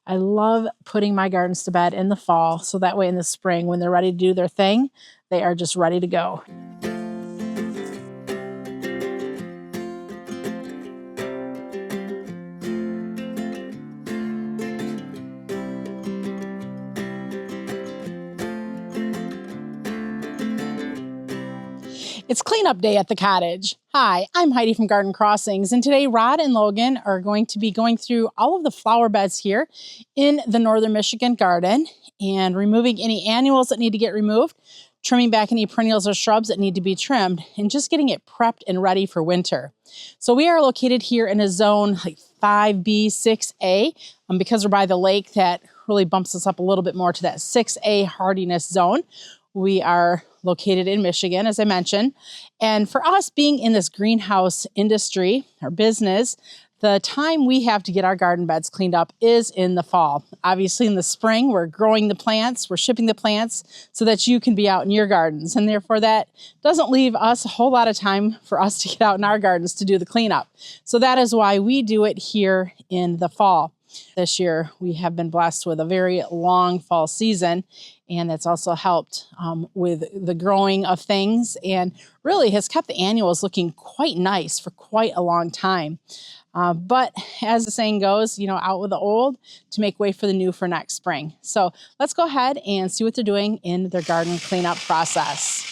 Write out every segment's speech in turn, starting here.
I love putting my gardens to bed in the fall, so that way in the spring, when they're ready to do their thing, they are just ready to go. It's cleanup day at the cottage. Hi, I'm Heidi from Garden Crossings, and today Rod and Logan are going to be going through all of the flower beds here in the Northern Michigan garden and removing any annuals that need to get removed, trimming back any perennials or shrubs that need to be trimmed, and just getting it prepped and ready for winter. So we are located here in a zone like 5B, 6A, because we're by the lake. That really bumps us up a little bit more to that 6A hardiness zone. We are located in Michigan, as I mentioned. And for us being in this greenhouse industry or business, the time we have to get our garden beds cleaned up is in the fall. Obviously in the spring, we're growing the plants, we're shipping the plants so that you can be out in your gardens. And therefore that doesn't leave us a whole lot of time for us to get out in our gardens to do the cleanup. So that is why we do it here in the fall. This year, we have been blessed with a very long fall season, and that's also helped with the growing of things and really has kept the annuals looking quite nice for quite a long time. But as the saying goes, you know, out with the old to make way for the new for next spring. So let's go ahead and see what they're doing in their garden cleanup process.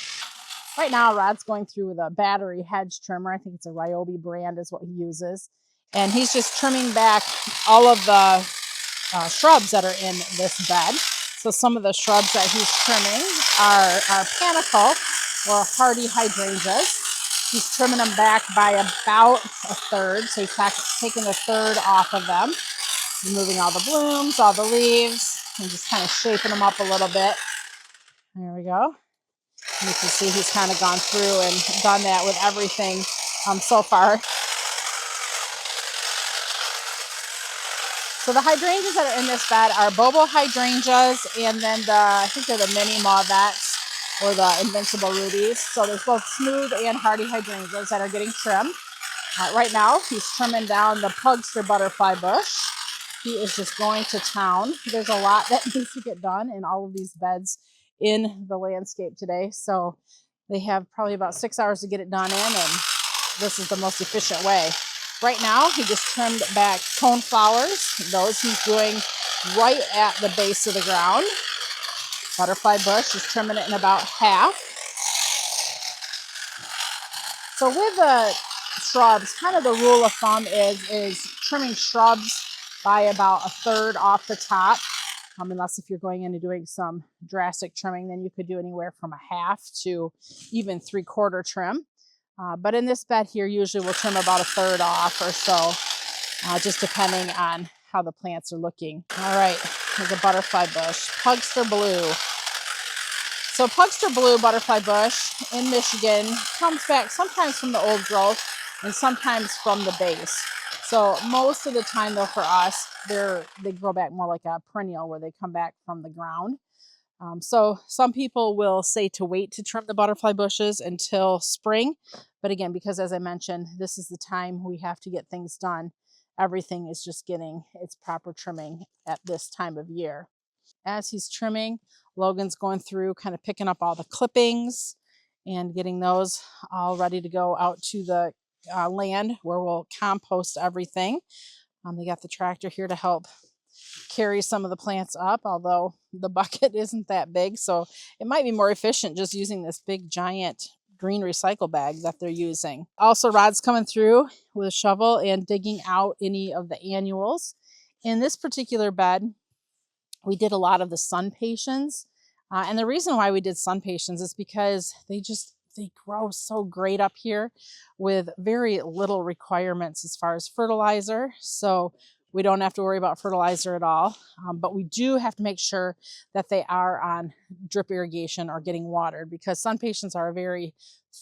Right now, Rod's going through with a battery hedge trimmer. I think it's a Ryobi brand is what he uses. And he's just trimming back all of the shrubs that are in this bed. So some of the shrubs that he's trimming are panicle or hardy hydrangeas. He's trimming them back by about a third. So he's taking a third off of them, removing all the blooms, all the leaves, and just kind of shaping them up a little bit. There we go. And you can see he's kind of gone through and done that with everything so far. So the hydrangeas that are in this bed are Bobo hydrangeas, and then I think they're the mini mauvettes or the invincible rubies. So there's both smooth and hardy hydrangeas that are getting trimmed. Right now, he's trimming down the pugster butterfly bush. He is just going to town. There's a lot that needs to get done in all of these beds in the landscape today. So they have probably about 6 hours to get it done in, and this is the most efficient way. Right now, he just trimmed back coneflowers. Those he's doing right at the base of the ground. Butterfly bush, he's trimming it in about half. So with the shrubs, kind of the rule of thumb is trimming shrubs by about a third off the top. Unless if you're going in and doing some drastic trimming, then you could do anywhere from a half to even 3/4 trim. But in this bed here, usually we'll trim about a third off or so, just depending on how the plants are looking. All right, here's a butterfly bush, Pugster Blue. So Pugster Blue butterfly bush in Michigan comes back sometimes from the old growth and sometimes from the base. So most of the time though for us, they grow back more like a perennial where they come back from the ground. So some people will say to wait to trim the butterfly bushes until spring. But again, because as I mentioned, this is the time we have to get things done. Everything is just getting its proper trimming at this time of year. As he's trimming, Logan's going through kind of picking up all the clippings and getting those all ready to go out to the land where we'll compost everything. They got the tractor here to help carry some of the plants up, although the bucket isn't that big, so it might be more efficient just using this big giant green recycle bag that they're using. Also, Rod's coming through with a shovel and digging out any of the annuals. In this particular bed, we did a lot of the sun patiens, and the reason why we did sun patiens is because they grow so great up here with very little requirements as far as fertilizer. So we don't have to worry about fertilizer at all, but we do have to make sure that they are on drip irrigation or getting watered, because sun patiens are a very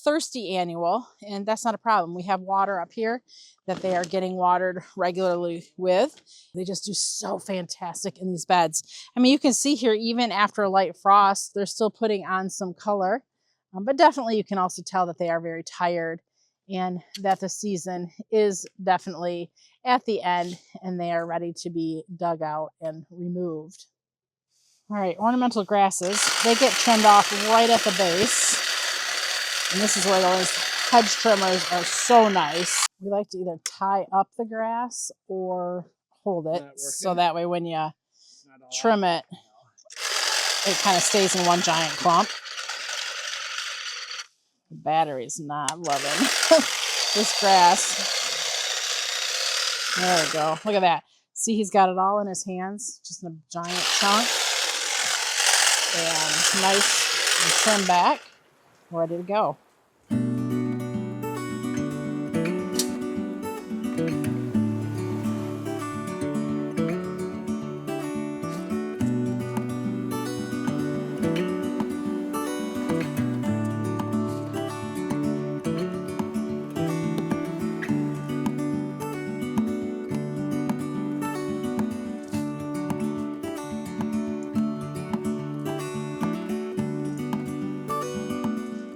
thirsty annual, and that's not a problem. We have water up here that they are getting watered regularly with. They just do so fantastic in these beds. I mean, you can see here, even after a light frost, they're still putting on some color, but definitely you can also tell that they are very tired and that the season is definitely at the end and they are ready to be dug out and removed. All right, ornamental grasses, they get trimmed off right at the base. And this is where those hedge trimmers are so nice. We like to either tie up the grass or hold it, so that way when you trim it, it kind of stays in one giant clump. The battery's not loving this grass. There we go. Look at that. See, he's got it all in his hands, just in a giant chunk. And nice and trimmed back, ready to go.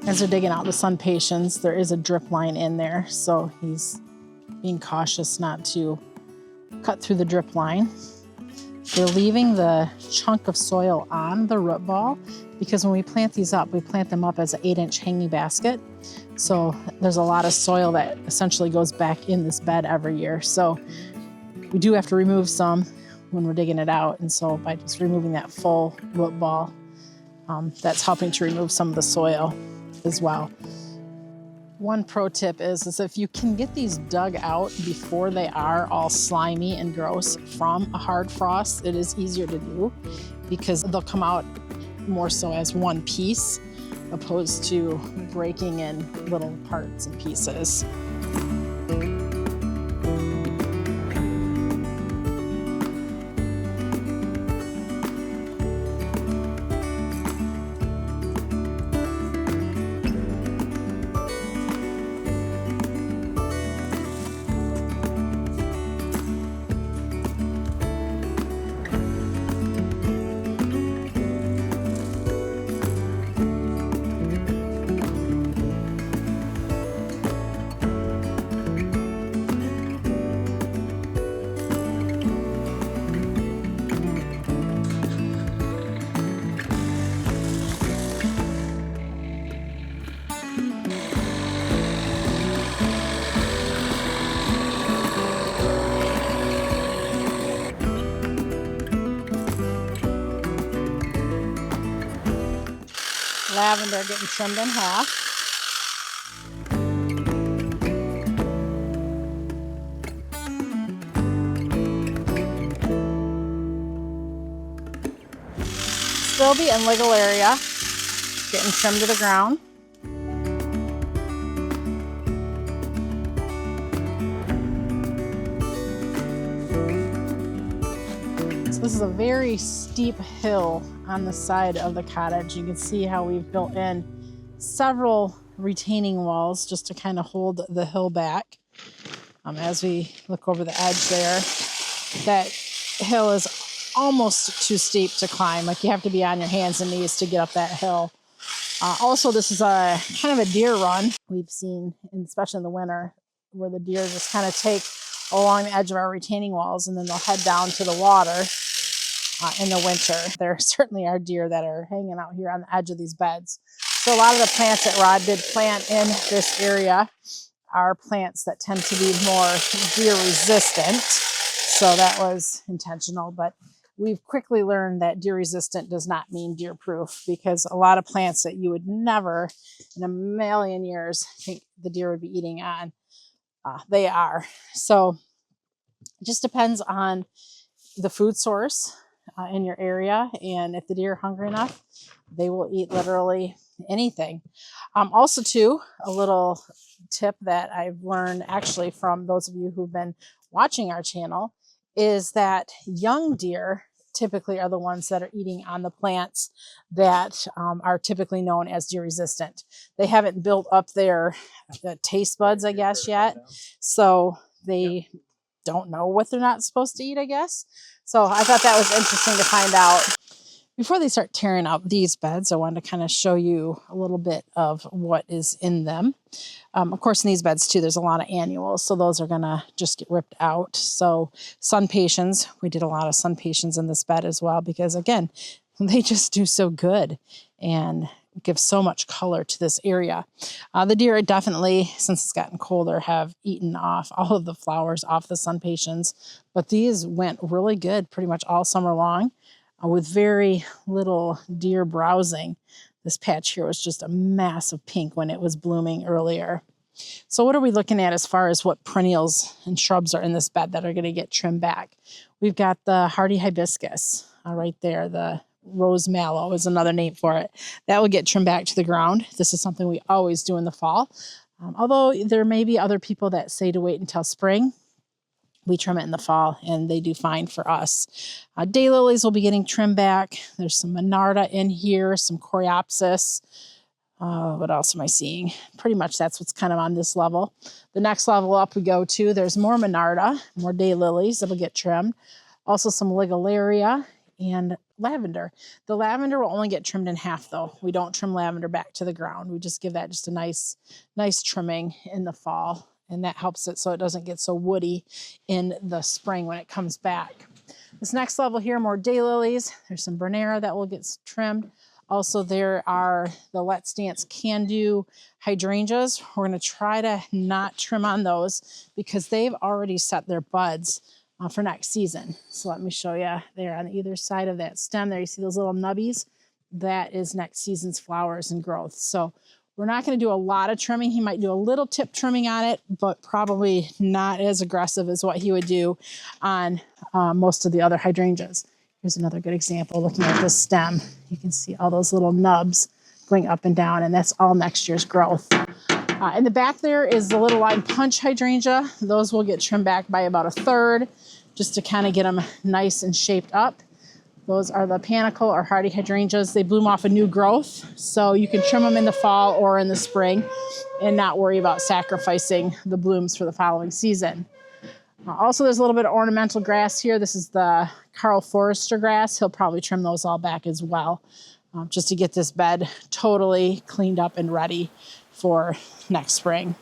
As they're digging out the sun patiens, there is a drip line in there, so he's being cautious not to cut through the drip line. They're leaving the chunk of soil on the root ball because when we plant these up, we plant them up as an 8-inch hanging basket. So there's a lot of soil that essentially goes back in this bed every year. So we do have to remove some when we're digging it out. And so by just removing that full root ball, that's helping to remove some of the soil as well. One pro tip is if you can get these dug out before they are all slimy and gross from a hard frost, it is easier to do because they'll come out more so as one piece opposed to breaking in little parts and pieces. Lavender getting trimmed in half. Stilby and Ligularia getting trimmed to the ground. So this is a very steep hill on the side of the cottage. You can see how we've built in several retaining walls just to kind of hold the hill back. As we look over the edge there, that hill is almost too steep to climb. Like you have to be on your hands and knees to get up that hill. Also, this is a kind of a deer run we've seen, especially in the winter, where the deer just kind of take along the edge of our retaining walls and then they'll head down to the water. In the winter, there certainly are deer that are hanging out here on the edge of these beds. So a lot of the plants that Rod did plant in this area are plants that tend to be more deer resistant. So that was intentional, but we've quickly learned that deer resistant does not mean deer proof, because a lot of plants that you would never in a million years think the deer would be eating on, they are. So it just depends on the food source in your area, and if the deer are hungry enough, they will eat literally anything. Also too, a little tip that I've learned actually from those of you who've been watching our channel is that young deer typically are the ones that are eating on the plants that are typically known as deer resistant. They haven't built up their taste buds, I guess, yet, so they don't know what they're not supposed to eat, I guess. So I thought that was interesting to find out. Before they start tearing up these beds, I wanted to kind of show you a little bit of what is in them. Of course, in these beds too, there's a lot of annuals, so those are gonna just get ripped out. So sun pations, we did a lot of sun pations in this bed as well, because again, they just do so good and give so much color to this area. The deer are definitely, since it's gotten colder, have eaten off all of the flowers off the sun pations, but these went really good pretty much all summer long with very little deer browsing. This patch here was just a mass of pink when it was blooming earlier. So what are we looking at as far as what perennials and shrubs are in this bed that are going to get trimmed back? We've got the hardy hibiscus right there. The rose mallow is another name for it. That will get trimmed back to the ground. This is something we always do in the fall. Although there may be other people that say to wait until spring. We trim it in the fall, and they do fine for us. Daylilies will be getting trimmed back. There's some monarda in here, some coreopsis. What else am I seeing? Pretty much that's what's kind of on this level. The next level up we go to, there's more monarda, more daylilies that'll get trimmed. Also some ligularia and lavender. The lavender will only get trimmed in half though. We don't trim lavender back to the ground. We just give that just a nice trimming in the fall. And that helps it so it doesn't get so woody in the spring when it comes back. This next level here, more daylilies. There's some Bernera that will get trimmed. Also, there are the Let's Dance Can Do hydrangeas. We're going to try to not trim on those because they've already set their buds for next season. So let me show you there on either side of that stem there. You see those little nubbies? That is next season's flowers and growth. So we're not going to do a lot of trimming. He might do a little tip trimming on it, but probably not as aggressive as what he would do on most of the other hydrangeas. Here's another good example. Looking at this stem, you can see all those little nubs going up and down, and that's all next year's growth. In the back there is the little line punch hydrangea. Those will get trimmed back by about a third just to kind of get them nice and shaped up. Those are the panicle or hardy hydrangeas. They bloom off a new growth, so you can trim them in the fall or in the spring and not worry about sacrificing the blooms for the following season. Also, there's a little bit of ornamental grass here. This is the Carl Forrester grass. He'll probably trim those all back as well, just to get this bed totally cleaned up and ready for next spring.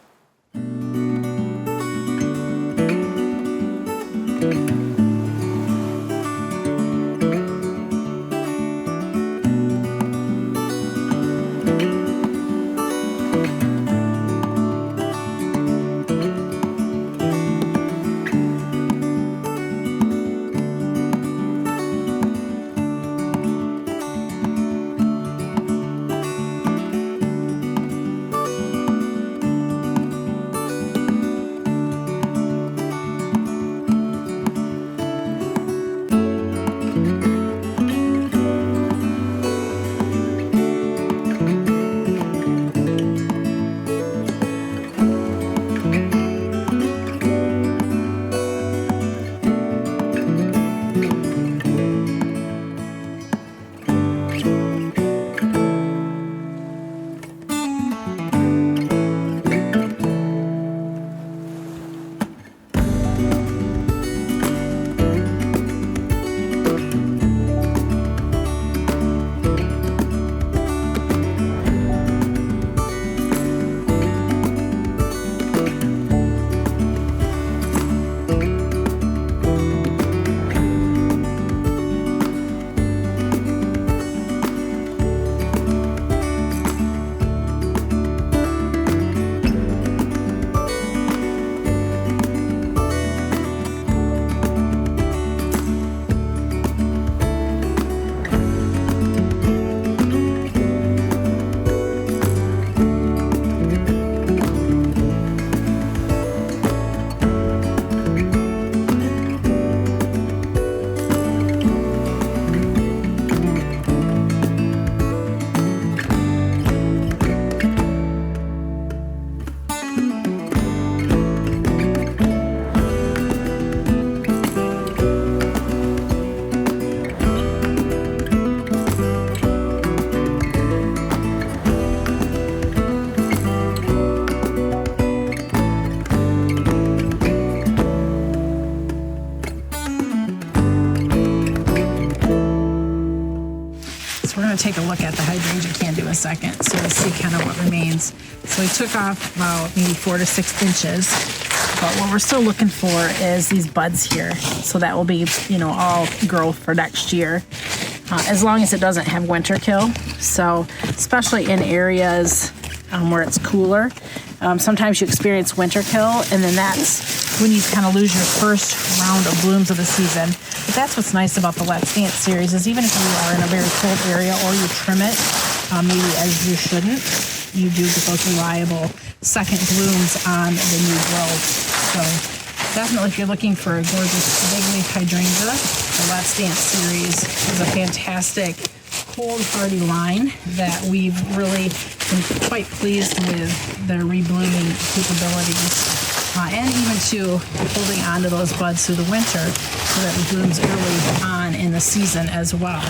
to take a look at the hydrangea candy in a second, so we'll see kind of what remains. So we took off about maybe 4 to 6 inches, but what we're still looking for is these buds here. So that will be, you know, all growth for next year, as long as it doesn't have winter kill. So especially in areas where it's cooler, sometimes you experience winter kill, and then that's when you kind of lose your first round of blooms of the season. But that's what's nice about the Let's Dance series, is even if you are in a very cold area or you trim it, maybe as you shouldn't, you do get those reliable second blooms on the new growth. So definitely, if you're looking for a gorgeous big leaf hydrangea, the Let's Dance series is a fantastic cold hardy line that we've really been quite pleased with their reblooming capabilities, and even to holding on to those buds through the winter so that it blooms early on in the season as well.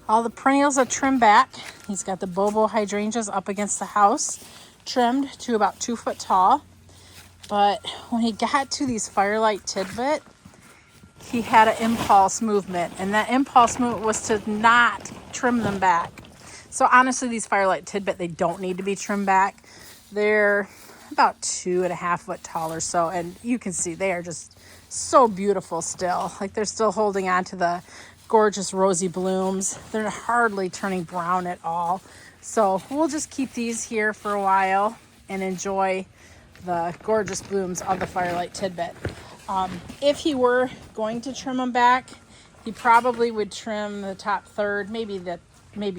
All the perennials are trimmed back. He's got the bobo hydrangeas up against the house, trimmed to about 2 foot tall. But when he got to these firelight tidbit, he had an impulse movement, and that impulse movement was to not trim them back. So honestly, these firelight tidbit, they don't need to be trimmed back. They're about 2.5 foot tall or so, and you can see they are just so beautiful still. Like, they're still holding on to the gorgeous rosy blooms. They're hardly turning brown at all. So we'll just keep these here for a while and enjoy the gorgeous blooms of the firelight tidbit. If he were going to trim them back, he probably would trim the top third, maybe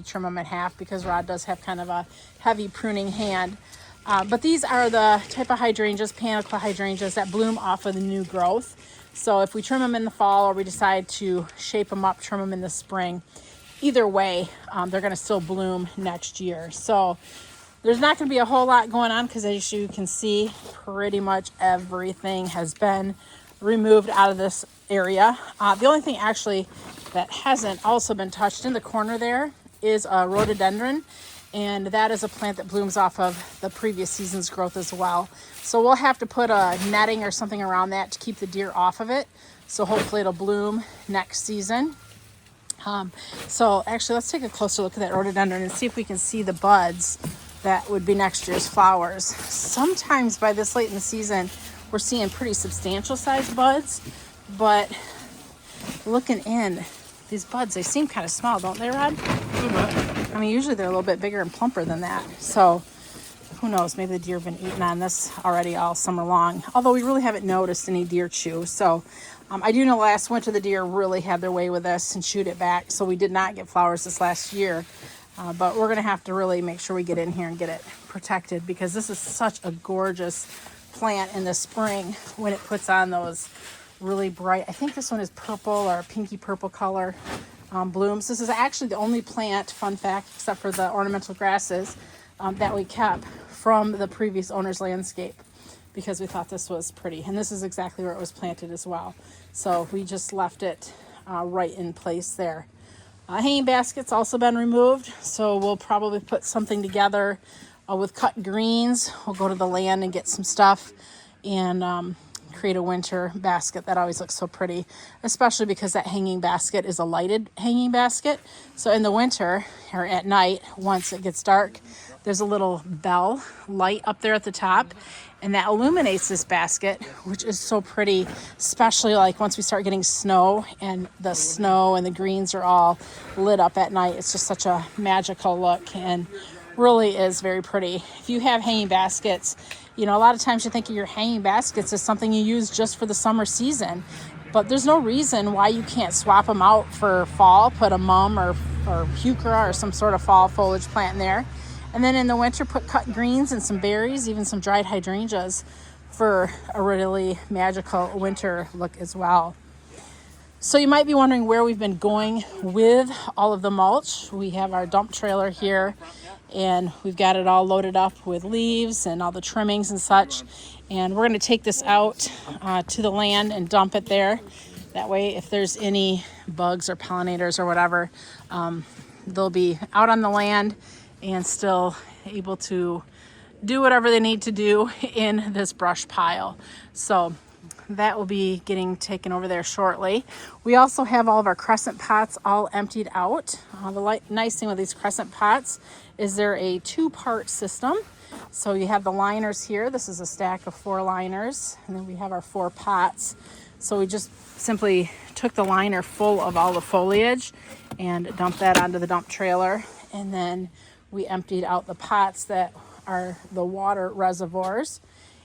trim them in half, because Rod does have kind of a heavy pruning hand. But these are the type of hydrangeas, panicle hydrangeas, that bloom off of the new growth. So if we trim them in the fall, or we decide to shape them up, trim them in the spring, either way, they're going to still bloom next year. So there's not going to be a whole lot going on, because as you can see, pretty much everything has been removed out of this area. The only thing actually that hasn't also been touched in the corner there is a rhododendron. And that is a plant that blooms off of the previous season's growth as well. So we'll have to put a netting or something around that to keep the deer off of it. So hopefully it'll bloom next season. So actually, let's take a closer look at that rhododendron and see if we can see the buds that would be next year's flowers. Sometimes by this late in the season, we're seeing pretty substantial sized buds, but looking in, these buds, they seem kind of small, don't they, Rod? I mean, usually they're a little bit bigger and plumper than that. So who knows, maybe the deer have been eating on this already all summer long, although we really haven't noticed any deer chew. So I do know last winter the deer really had their way with this and chewed it back, so we did not get flowers this last year. But we're going to have to really make sure we get in here and get it protected, because this is such a gorgeous plant in the spring when it puts on those really bright, I think this one is purple or pinky purple color blooms. This is actually the only plant, fun fact, except for the ornamental grasses, that we kept from the previous owner's landscape, because we thought this was pretty. And this is exactly where it was planted as well. So we just left it right in place there. Hanging basket's also been removed, so we'll probably put something together with cut greens. We'll go to the land and get some stuff and create a winter basket. That always looks so pretty, especially because that hanging basket is a lighted hanging basket. So in the winter, or at night, once it gets dark, there's a little bell light up there at the top, and that illuminates this basket, which is so pretty, especially like once we start getting snow and the greens are all lit up at night. It's just such a magical look and really is very pretty. If you have hanging baskets, you know, a lot of times you think of your hanging baskets as something you use just for the summer season, but there's no reason why you can't swap them out for fall, put a mum or heuchera or some sort of fall foliage plant in there. And then in the winter, put cut greens and some berries, even some dried hydrangeas for a really magical winter look as well. So you might be wondering where we've been going with all of the mulch. We have our dump trailer here, and we've got it all loaded up with leaves and all the trimmings and such. And we're going to take this out to the land and dump it there. That way, if there's any bugs or pollinators or whatever, they'll be out on the land and still able to do whatever they need to do in this brush pile. So that will be getting taken over there shortly. We also have all of our crescent pots all emptied out. The nice thing with these crescent pots is they're a 2-part system. So you have the liners here. This is a stack of 4 liners, and then we have our 4 pots. So we just simply took the liner full of all the foliage and dumped that onto the dump trailer, and then we emptied out the pots that are the water reservoirs.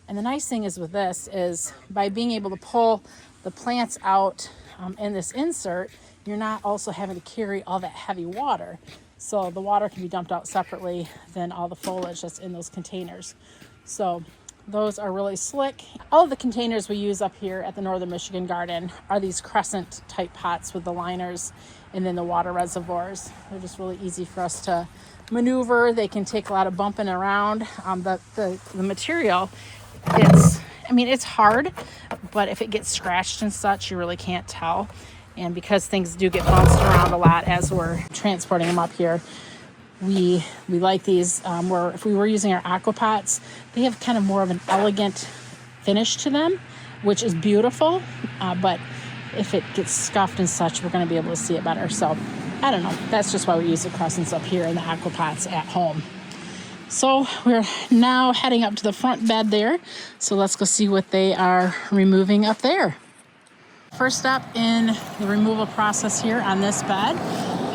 And the nice thing is with this is by being able to pull the plants out in this insert, you're not also having to carry all that heavy water. So the water can be dumped out separately than all the foliage that's in those containers. So those are really slick. All of the containers we use up here at the Northern Michigan Garden are these crescent type pots with the liners and then the water reservoirs. They're just really easy for us to maneuver. They can take a lot of bumping around. The material, it's hard, but if it gets scratched and such, you really can't tell. And because things do get bounced around a lot as we're transporting them up here, we like these. If we were using our aqua pots, they have kind of more of an elegant finish to them, which is beautiful. But if it gets scuffed and such, we're going to be able to see it better. So I don't know. That's just why we use the crescents up here in the aqua pots at home. So we're now heading up to the front bed there. So let's go see what they are removing up there. First step in the removal process here on this bed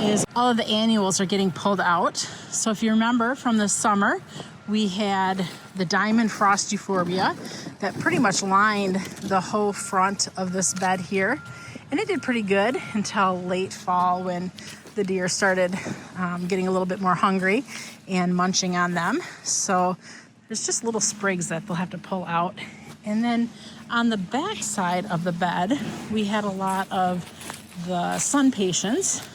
is all of the annuals are getting pulled out. So if you remember from the summer, we had the diamond frost euphorbia that pretty much lined the whole front of this bed here. And it did pretty good until late fall when the deer started getting a little bit more hungry and munching on them. So there's just little sprigs that they'll have to pull out. And then on the back side of the bed, we had a lot of the sun patience.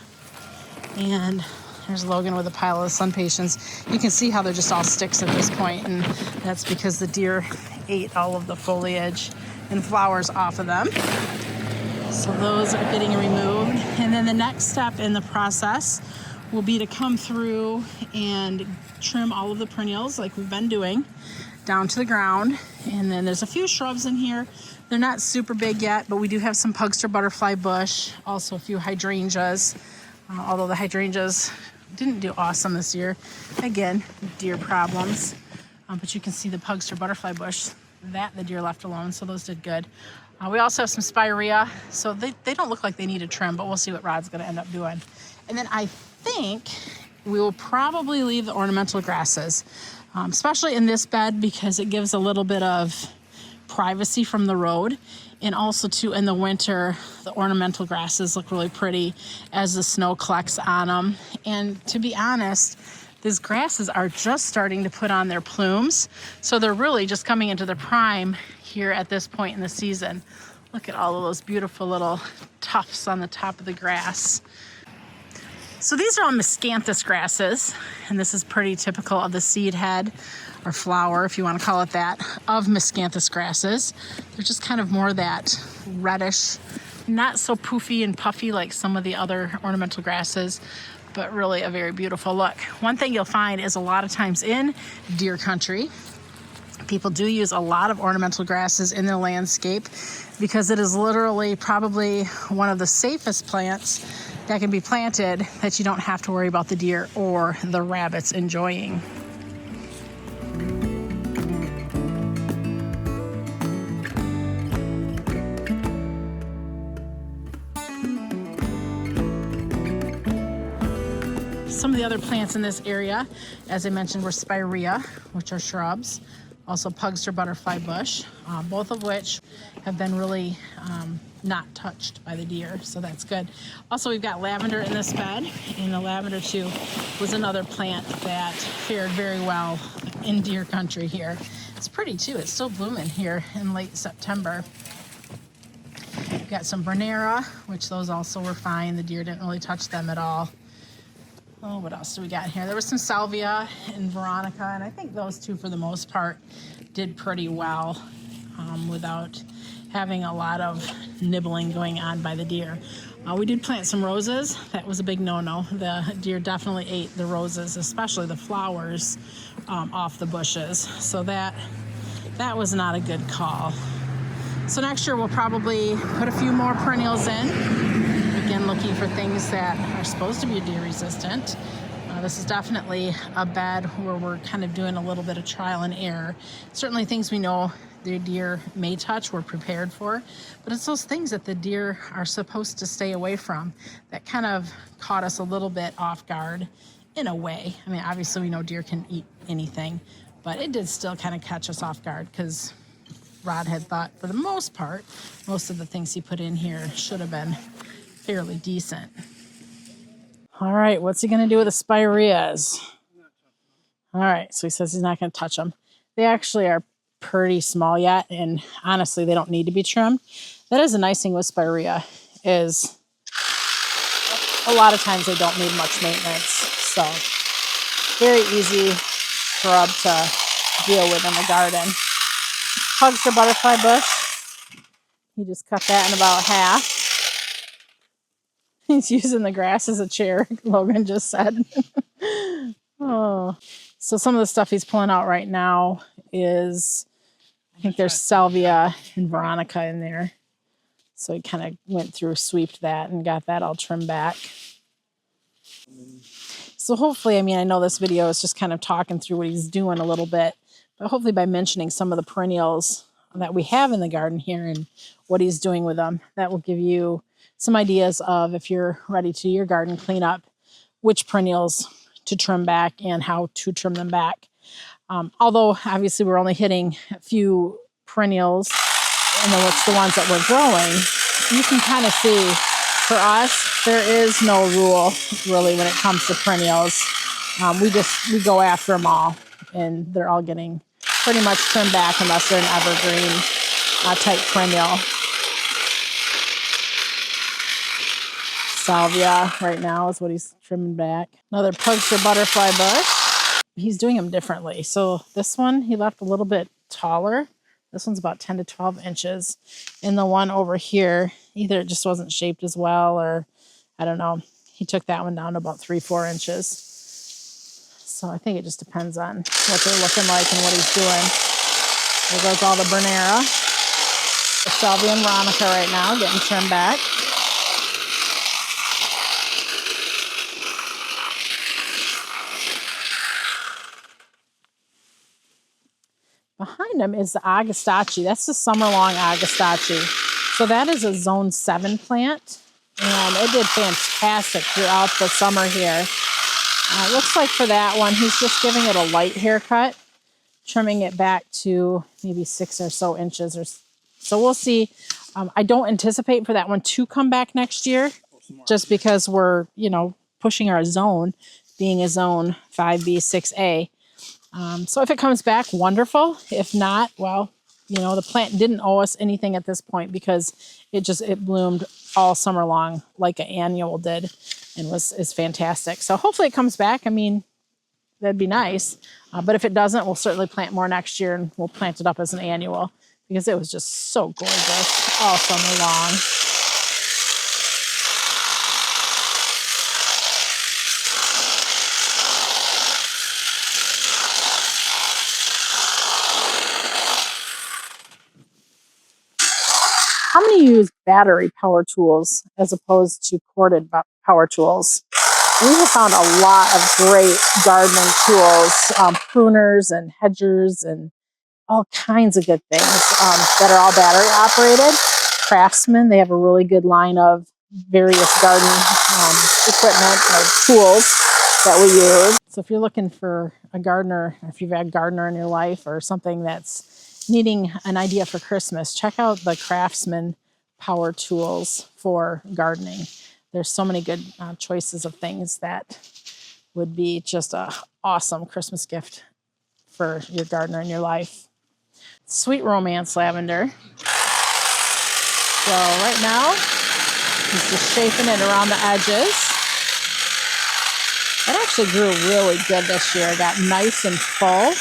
And there's Logan with a pile of the sun patience. You can see how they're just all sticks at this point, and that's because the deer ate all of the foliage and flowers off of them. So those are getting removed. And then the next step in the process will be to come through and trim all of the perennials like we've been doing down to the ground. And then there's a few shrubs in here. They're not super big yet, but we do have some pugster butterfly bush, also a few hydrangeas, although the hydrangeas didn't do awesome this year. Again, deer problems. But you can see the pugster butterfly bush, that the deer left alone, so those did good. We also have some spirea, so they don't look like they need a trim, but we'll see what Rod's going to end up doing. And then I think we will probably leave the ornamental grasses, especially in this bed because it gives a little bit of privacy from the road. And also too, in the winter, the ornamental grasses look really pretty as the snow collects on them. And to be honest, these grasses are just starting to put on their plumes. So they're really just coming into their prime here at this point in the season. Look at all of those beautiful little tufts on the top of the grass. So these are all miscanthus grasses, and this is pretty typical of the seed head or flower, if you want to call it that, of miscanthus grasses. They're just kind of more that reddish, not so poofy and puffy like some of the other ornamental grasses, but really a very beautiful look. One thing you'll find is a lot of times in deer country, people do use a lot of ornamental grasses in their landscape because it is literally probably one of the safest plants that can be planted that you don't have to worry about the deer or the rabbits enjoying. some of the other plants in this area, as I mentioned, were spirea, which are shrubs. Also pugster butterfly bush, both of which have been really not touched by the deer, so that's good. Also, we've got lavender in this bed, and the lavender too was another plant that fared very well in deer country here. It's pretty too. It's still blooming here in late September. We've got some Bernera, which those also were fine. The deer didn't really touch them at all. Oh, what else do we got here? There was some salvia and veronica, and I think those two, for the most part, did pretty well without having a lot of nibbling going on by the deer. We did plant some roses. That was a big no-no. The deer definitely ate the roses, especially the flowers, off the bushes. So that was not a good call. So next year we'll probably put a few more perennials in. Again, looking for things that are supposed to be deer resistant. This is definitely a bed where we're kind of doing a little bit of trial and error. Certainly things we know the deer may touch, we're prepared for, but it's those things that the deer are supposed to stay away from that kind of caught us a little bit off guard in a way. I mean, obviously we know deer can eat anything, but it did still kind of catch us off guard because Rod had thought, for the most part, most of the things he put in here should have been fairly decent. All right, what's he going to do with the spireas? All right, so he says he's not going to touch them. They actually are pretty small yet, and honestly, they don't need to be trimmed. That is a nice thing with spirea, is a lot of times they don't need much maintenance. So very easy shrub to deal with in the garden. Pugster butterfly bush. He just cut that in about half. He's using the grass as a chair, Logan just said. Oh, so some of the stuff he's pulling out right now is, I think there's salvia and veronica in there. So he kind of went through, sweeped that, and got that all trimmed back. So hopefully, I mean, I know this video is just kind of talking through what he's doing a little bit, but hopefully by mentioning some of the perennials that we have in the garden here and what he's doing with them, that will give you some ideas of, if you're ready to do your garden cleanup, which perennials to trim back and how to trim them back. Although obviously we're only hitting a few perennials, and then it's the ones that we're growing, you can kind of see, for us, there is no rule really when it comes to perennials. We go after them all, and they're all getting pretty much trimmed back unless they're an evergreen type perennial. Salvia right now is what he's trimming back. Another pugster butterfly bush. He's doing them differently. So this one he left a little bit taller. This one's about 10 to 12 inches. And the one over here, either it just wasn't shaped as well, or I don't know. He took that one down to about 3-4 inches. So I think it just depends on what they're looking like and what he's doing. There goes all the Bernera. The salvia and veronica right now getting trimmed back. Behind them is the Agastache. That's the summer-long Agastache. So that is a zone 7 plant, and it did fantastic throughout the summer here. It looks like for that one, he's just giving it a light haircut, trimming it back to maybe 6 or so inches. So we'll see. I don't anticipate for that one to come back next year, just because we're, pushing our zone, being a zone 5B, 6A. So if it comes back, wonderful. If not, well, the plant didn't owe us anything at this point, because it bloomed all summer long like an annual did, and is fantastic. So hopefully it comes back. I mean, that'd be nice. But if it doesn't, we'll certainly plant more next year, and we'll plant it up as an annual, because it was just so gorgeous all summer long. How many use battery power tools as opposed to corded power tools? We have found a lot of great gardening tools, pruners and hedgers and all kinds of good things that are all battery operated. Craftsman, they have a really good line of various garden equipment or tools. that we use. So if you're looking for a gardener, if you've had a gardener in your life or something that's needing an idea for Christmas, check out the Craftsman power tools for gardening. There's so many good choices of things that would be just a awesome Christmas gift for your gardener in your life. Sweet Romance lavender. So right now, he's just shaping it around the edges. It actually grew really good this year. Got nice and full.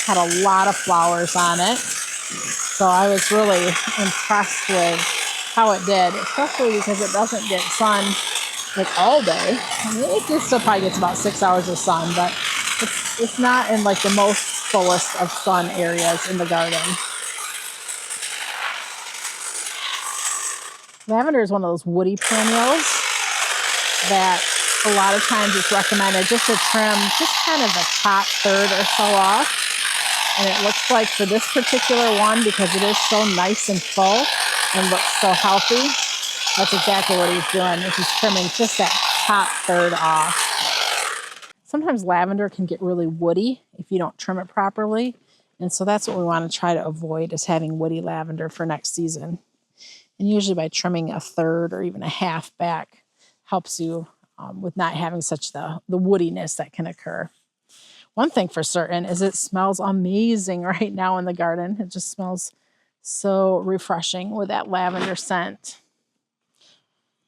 Had a lot of flowers on it. So I was really impressed with how it did, especially because it doesn't get sun like all day. I mean, it still probably gets about 6 hours of sun, but it's not in like the most fullest of sun areas in the garden. Lavender is one of those woody perennials that a lot of times it's recommended just to trim just kind of the top third or so off. And it looks like for this particular one, because it is so nice and full and looks so healthy, that's exactly what he's doing. He's trimming just that top third off. Sometimes lavender can get really woody if you don't trim it properly. And so that's what we want to try to avoid, is having woody lavender for next season. And usually by trimming a third or even a half back helps you with not having such the woodiness that can occur. One thing for certain is it smells amazing right now in the garden. It just smells so refreshing with that lavender scent.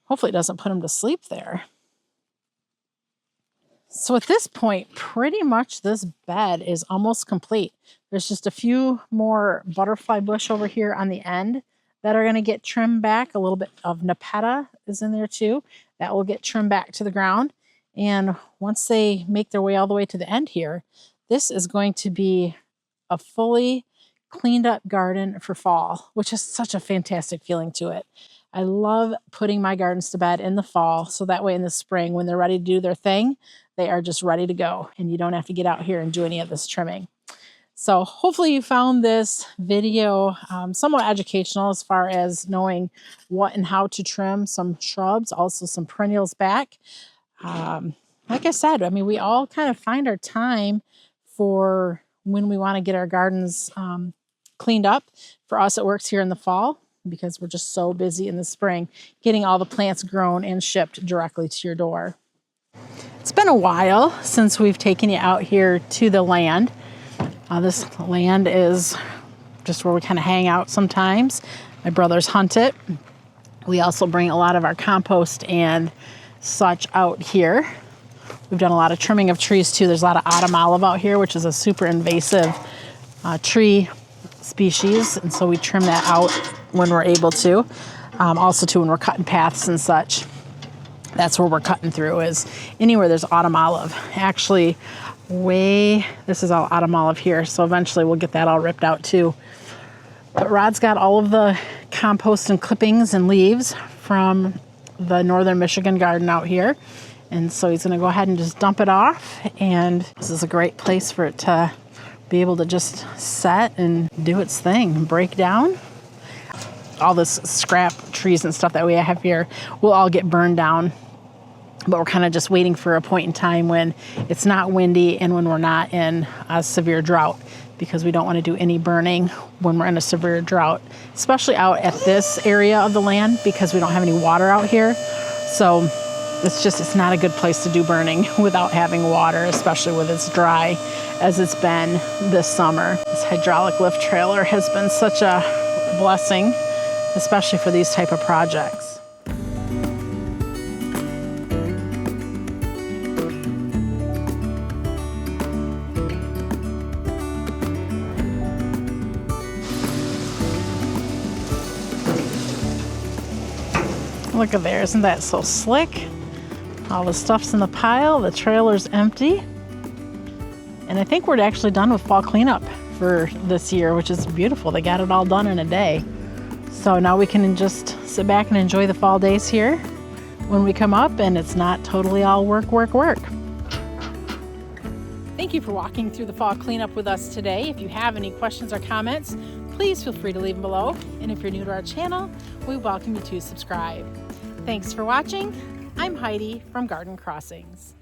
Hopefully it doesn't put him to sleep there. So at this point, pretty much this bed is almost complete. There's just a few more butterfly bush over here on the end that are going to get trimmed back. A little bit of nepeta is in there too. That will get trimmed back to the ground. And once they make their way all the way to the end here, this is going to be a fully cleaned up garden for fall, which is such a fantastic feeling to it. I love putting my gardens to bed in the fall, so that way in the spring, when they're ready to do their thing, they are just ready to go, and you don't have to get out here and do any of this trimming. So hopefully you found this video somewhat educational as far as knowing what and how to trim some shrubs, also some perennials back. Like I said, I mean, we all kind of find our time for when we want to get our gardens cleaned up. For us, it works here in the fall because we're just so busy in the spring getting all the plants grown and shipped directly to your door. It's been a while since we've taken you out here to the land. This land is just where we kind of hang out sometimes. My brothers hunt it. We also bring a lot of our compost and such out here. We've done a lot of trimming of trees too. There's a lot of autumn olive out here, which is a super invasive tree species. And so we trim that out when we're able to. Also too, when we're cutting paths and such. That's where we're cutting through, is anywhere there's autumn olive. Actually, this is all autumn olive here, so eventually we'll get that all ripped out too. But Rod's got all of the compost and clippings and leaves from the northern Michigan garden out here, and so he's going to go ahead and just dump it off. And this is a great place for it to be able to just set and do its thing and break down. All this scrap trees and stuff that we have here will all get burned down. But we're kind of just waiting for a point in time when it's not windy and when we're not in a severe drought, because we don't want to do any burning when we're in a severe drought, especially out at this area of the land, because we don't have any water out here. So it's not a good place to do burning without having water, especially with as dry as it's been this summer. This hydraulic lift trailer has been such a blessing, especially for these type of projects. Look at there, isn't that so slick? All the stuff's in the pile, the trailer's empty. And I think we're actually done with fall cleanup for this year, which is beautiful. They got it all done in a day. So now we can just sit back and enjoy the fall days here when we come up, and it's not totally all work, work, work. Thank you for walking through the fall cleanup with us today. If you have any questions or comments, please feel free to leave them below. And if you're new to our channel, we welcome you to subscribe. Thanks for watching. I'm Heidi from Garden Crossings.